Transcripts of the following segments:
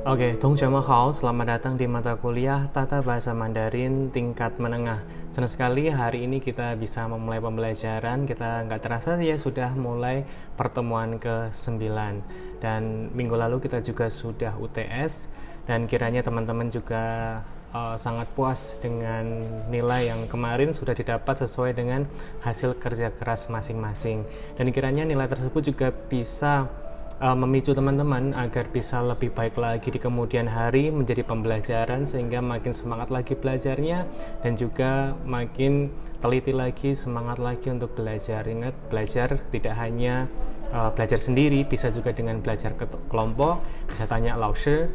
Oke, 同学们好, selamat datang di mata kuliah Tata Bahasa Mandarin tingkat menengah. Senang sekali hari ini kita bisa memulai pembelajaran. Kita nggak terasa ya sudah mulai pertemuan ke-9. Dan minggu lalu kita juga sudah UTS. Dan kiranya teman-teman juga sangat puas dengan nilai yang kemarin sudah didapat sesuai dengan hasil kerja keras masing-masing. Dan kiranya nilai tersebut juga bisa memicu teman-teman agar bisa lebih baik lagi di kemudian hari menjadi pembelajaran, sehingga makin semangat lagi belajarnya dan juga makin teliti lagi, semangat lagi untuk belajar. Ingat, belajar tidak hanya belajar sendiri, bisa juga dengan belajar kelompok, bisa tanya laoshi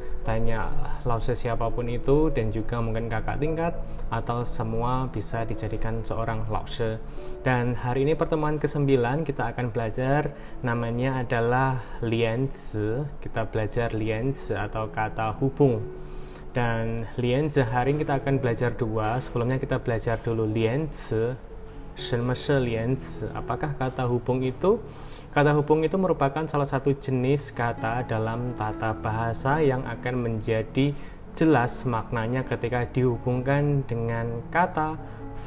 siapapun itu, dan juga mungkin kakak tingkat atau semua bisa dijadikan seorang laoshi. Dan hari ini pertemuan ke-9 kita akan belajar namanya adalah lianzi. Kita belajar lianzi atau kata hubung. Dan lianzi hari ini kita akan belajar dua. Sebelumnya kita belajar dulu lianzi. 什么是连词? Apakah kata hubung itu? Kata hubung itu merupakan salah satu jenis kata dalam tata bahasa yang akan menjadi jelas maknanya ketika dihubungkan dengan kata,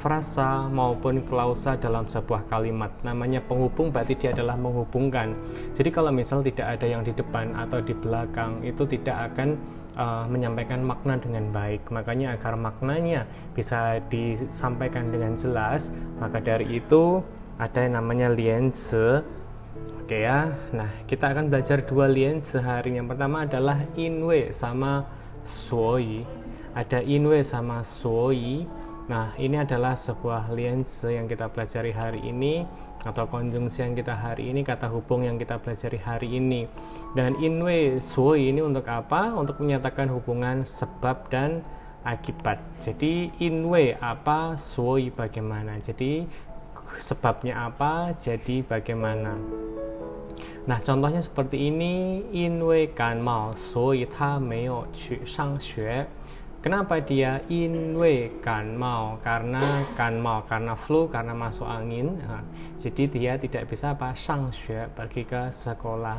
frasa maupun klausa dalam sebuah kalimat. Namanya penghubung berarti dia adalah menghubungkan. Jadi kalau misal tidak ada yang di depan atau di belakang, itu tidak akan menyampaikan makna dengan baik. Makanya agar maknanya bisa disampaikan dengan jelas, maka dari itu ada yang namanya lianzi. Oke ya. Nah, kita akan belajar dua lianzi hari ini. Yang pertama adalah inwei sama suoyi. Ada inwei sama suoyi. Nah, ini adalah sebuah lianzi yang kita pelajari hari ini, atau konjungsi yang kita hari ini, kata hubung yang kita pelajari hari ini. Dan inwei suoyi ini untuk apa? Untuk menyatakan hubungan sebab dan akibat. Jadi inwei apa, suoyi bagaimana. Jadi sebabnya apa, jadi bagaimana. Nah, contohnya seperti ini. Inwei ganmao suoyi ta meiou qu shangxue. Kenapa dia inwei ganmao? Karena flu, karena masuk angin. Jadi dia tidak bisa shangxue, pergi ke sekolah.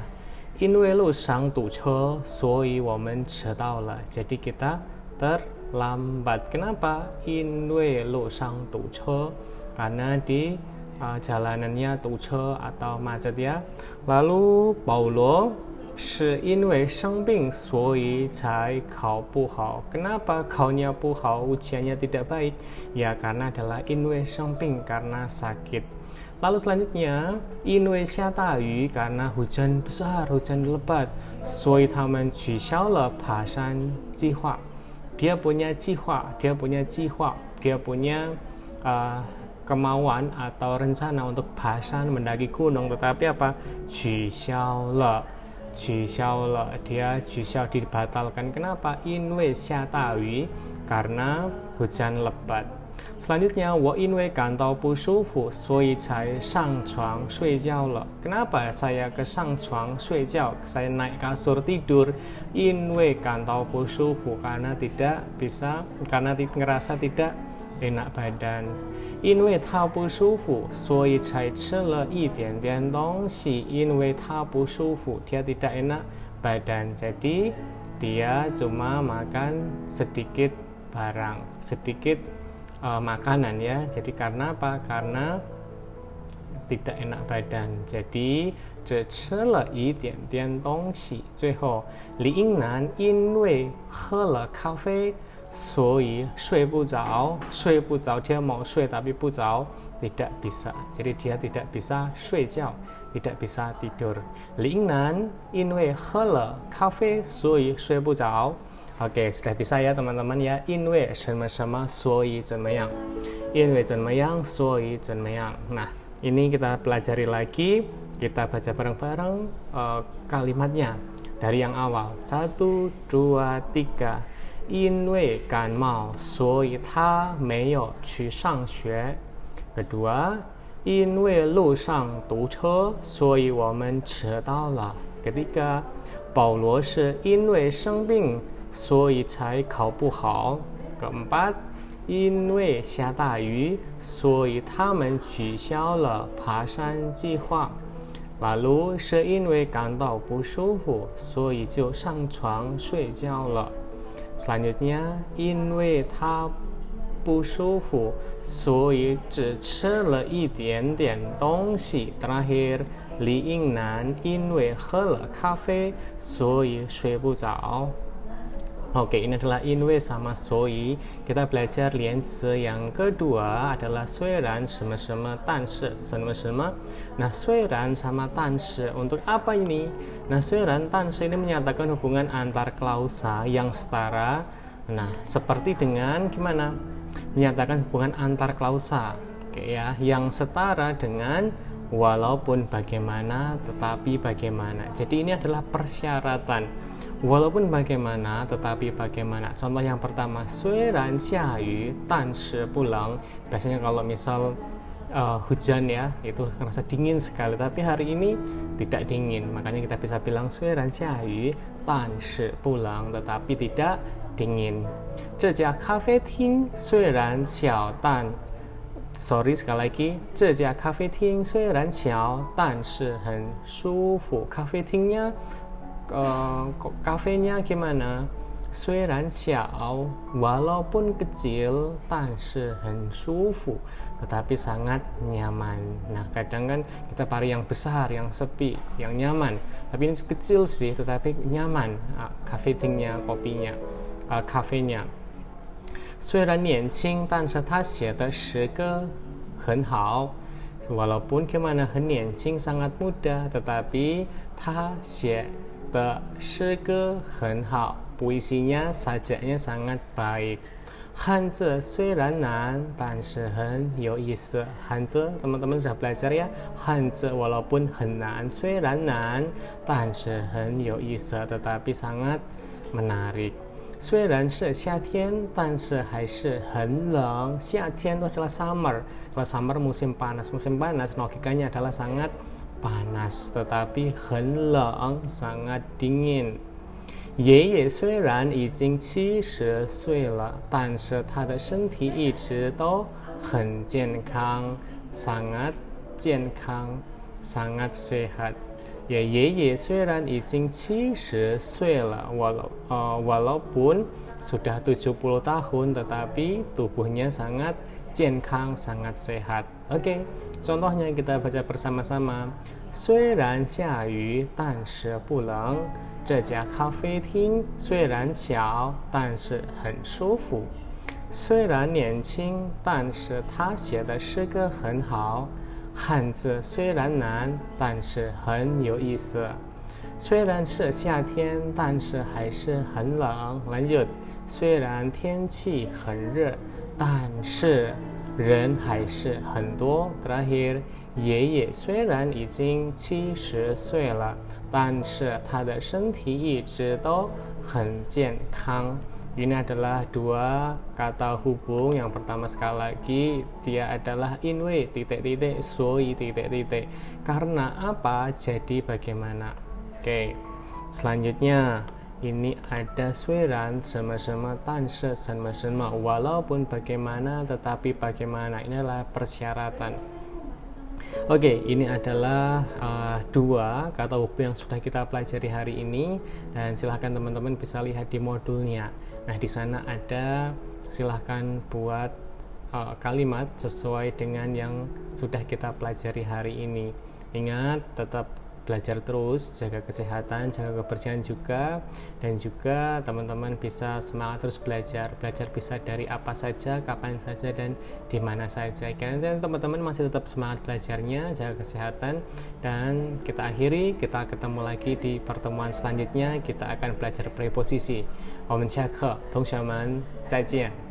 Inwei lu shang du che, suoyi women chedao le. Jadi kita terlambat. Kenapa? Inwei lu shang du che, karena di jalanannya du che atau macet ya. Lalu Paulo 是因为生病所以才考不好. Kenapa kaunya不好, ujiannya tidak baik? Ya karena adalah 因为生病, karena sakit. Lalu selanjutnya 因为下大雨, karena hujan besar, hujan lebat. 所以他们取消了爬山计划. Dia punya kemauan atau rencana untuk pasan mendaki gunung, tetapi apa? 取消了 dia dibatalkan. Kenapa? 因为下大雨, karena hujan lebat. Selanjutnya 我因为感到不舒服所以才上床睡觉了. Kenapa saya ke 上床睡觉? Saya naik kasur tidur. 因为感到不舒服, karena ngerasa tidak enak badan. 因为他不舒服所以才吃了一点点东西. 因为他不舒服, dia tidak enak badan, jadi dia cuma makan sedikit barang, sedikit makanan ya. Jadi karena apa? Karena tidak enak badan. Jadi 只吃了一点点东西。最后李英男因为喝了咖啡所以睡不着. 睡不着, dia mau睡tapi 不着, tidak bisa. Jadi dia tidak bisa 睡觉, tidak bisa tidur. 李英男因为喝了咖啡所以睡不着. Oke, sudah bisa ya teman-teman ya. 因为什么什么所以怎么样. 因为怎么样所以怎么样. Nah, ini kita pelajari lagi. Kita baca bareng-bareng kalimatnya dari yang awal. 1, 2, 3. 因为感冒所以他没有去上学. Kedua, 因为路上堵车所以我们迟到了. Ketiga, 保罗是因为生病所以才考不好. Keempat, 因为下大雨所以他们取消了爬山计划. Lalu 是因为感到不舒服，所以就上床睡觉了。Selanjutnya, 因为他不舒服，所以只吃了一点点东西。Terakhir, 李英男因为喝了咖啡，所以睡不着。Oke, ini adalah inwe sama soi. Kita belajar lianzi yang kedua adalah 虽然什么什么但是什么什么. Nah, 虽然 sama 但是 untuk apa ini? Nah, 虽然 但是 ini menyatakan hubungan antar klausa yang setara. Nah, seperti dengan gimana? Menyatakan hubungan antar klausa. Oke ya, yang setara dengan walaupun bagaimana tetapi bagaimana. Jadi ini adalah persyaratan. Walaupun bagaimana, tetapi bagaimana. Contoh yang pertama, 虽然下雨但是不冷. Biasanya kalau misal hujan ya, itu terasa dingin sekali. Tapi hari ini tidak dingin. Makanya kita bisa bilang 虽然下雨但是不冷, tetapi tidak dingin. 这家咖啡厅虽然小但 Sorry sekali lagi, 这家咖啡厅虽然小但是很舒服. Kafetingnya kafenya gimana? 虽然小 walaupun kecil 但是很舒服 tetapi sangat nyaman. Nah, kadang kan kita cari yang besar, yang sepi, yang nyaman. Tapi ini kecil sih tetapi nyaman. Kafetingnya, kopinya, kafenya. 虽然年轻但是他写的诗歌很好. Walaupun gimana 很年轻 sangat muda tetapi 他写的诗歌很好, puisinya sajaknya sangat baik. 汉字虽然难但是很有意思. Hanzi teman-teman sudah belajar ya. Hanzi walaupun 很难, 虽然难但是很有意思, tetapi sangat menarik. 虽然是夏天但是还是很冷. 夏天 itu adalah summer. Kalau summer musim panas, logikanya adalah sangat panas, tetapi 很冷 sangat dingin. 爷爷虽然已经70岁了，但是他的身体一直都很健康, sangat 健康, sangat sehat. Ya, 爷爷虽然已经70岁了, walaupun sudah 70 tahun, tetapi tubuhnya sangat 健康, sangat sehat. Oke, contohnya kita baca bersama-sama. 虽然下雨但是不冷. 这家咖啡厅虽然小但是很舒服. 虽然年轻但是他写的诗歌很好. 汉字虽然难但是很有意思. 虽然是夏天但是还是很冷. Lanjut. 虽然天气很热但是人还是很多. Terakhir, 爷爷虽然已经70岁了，但是他的身体一直都很健康. Ini adalah dua kata hubung. Yang pertama sekali lagi, dia adalah inwe titik-titik, soi titik-titik. Karena apa? Jadi bagaimana? Oke. Selanjutnya, ini ada 虽然 sama-sama, 但是 sama-sama, walaupun bagaimana, tetapi bagaimana. Ini adalah persyaratan. Oke, ini adalah dua kata hubung yang sudah kita pelajari hari ini, dan silahkan teman-teman bisa lihat di modulnya. Nah, di sana ada, silahkan buat kalimat sesuai dengan yang sudah kita pelajari hari ini. Ingat, tetap belajar terus, jaga kesehatan, jaga kebersihan juga, dan juga teman-teman bisa semangat terus belajar bisa dari apa saja, kapan saja, dan di mana saja. Karena teman-teman masih tetap semangat belajarnya, jaga kesehatan, dan kita akhiri, kita ketemu lagi di pertemuan selanjutnya. Kita akan belajar preposisi. 我们下课，同学们再见。